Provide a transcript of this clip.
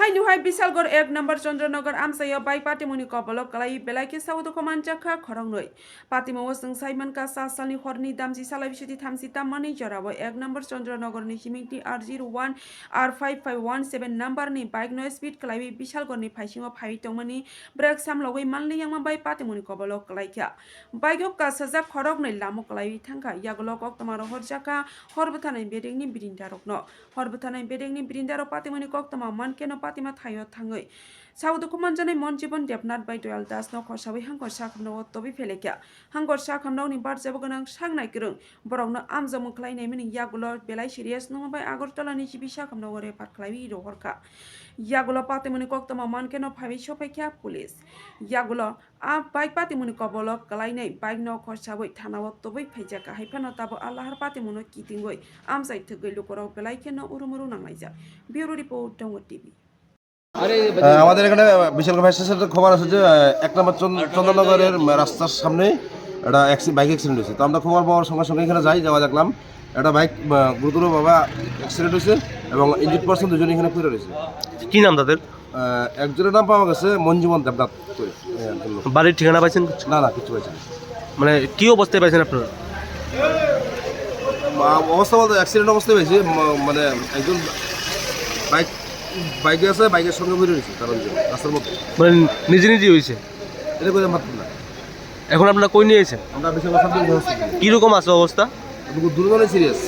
High Bishalgarh 1 number Chandranagar आमसाया बाई पातिमुनि कबलक कलाई बेलाइके साउद खमानजाखा खरंगनै पातिमाव जों साइमन का सालनि हरनि दामजि सालाय बिसुति थामजि तामनि जराव 1 नम्बर चंद्रनगरनि हिमिंति R01 R5517 नम्बरनि बाइक नो स्पीड कलाई विशालगढ़नि फाइसिङाव फाइतमनि ब्रेक सामलावै मानलि यांमा बाई पातिमुनि कबलक कलाइखा बाइक का सजा खरंगनै लामो कलाई थांखा यागलक अक्टमार हरजाका हरबथानै बेदेंनि बिरिंदारकनो हरबथानै बेदेंनि बिरिंदारक पातिमुनि कक्टमा मानकेनो पातिमा थायो थाङै साउद खमानजानाय मन जीवन देबनाथ बाय दयाल दास न खरसाबै हांगर साखामनाव तबि फेलेख्या हांगर साखामनावनि बारजाबो गोनां सांनाय गोरों बरावनो आमजा मोख्लायनाय मिनि यागुल बेलाय सिरियास नङाबाय आगरतलानि जिबि साखामनाव रेफार खालायबि इरो हरखा यागुल पातिमुनि कक्टमा मानकेनो फाइबि सफायख्या पुलिस यागुल आ बाइक पातिमुनि कबल कलायनाय बाइक न खरसाबै थानाव तबै फाइजाका हाइफानो ताबो आल्लाहार पातिमुनि कितिंगै आमजाय थगै लुकराव बेलायखेनो उरुमुरु नांनायजा ब्यूरो रिपोर्ट दङ টিভি। আমাদের এখানে বিশালগড় ফায়ার স্টেশনের খবর আছে যে 1 নম্বর চন্দ্রনগরের রাস্তার সামনে একটা বাইক অ্যাক্সিডেন্ট হয়েছে। তো আমরা খবর পাওয়ার সঙ্গে সঙ্গে এখানে যাওয়া দেখলাম একটা বাইক গুরুতর বাবা অ্যাক্সিডেন্ট হয়েছে এবং ইনজুর্ড পারসন দুজন এখানে পড়ে রয়েছে। কি নাম তাদের? একজনের নাম পাওয়া গেছে মঞ্জুমন দেবনাথ। বাড়ির ঠিকানা পাইছেন? না না কিছু পাইছেন। মানে কি অবস্থায় পাইছেন আপনারা? অবস্থা বলতে অ্যাক্সিডেন্ট অবস্থায় পাইছে, মানে একজন বাইকে আছে, বাইকের সঙ্গে বেরিয়ে রয়েছে কারণ রাস্তার মধ্যে, মানে নিজে নিজে হয়েছে এটা করে মাত্র না। এখন আপনারা কই নিয়েছেন? আমরা বিশাল কীরকম আছে অবস্থা? দুর্বল সিরিয়াস।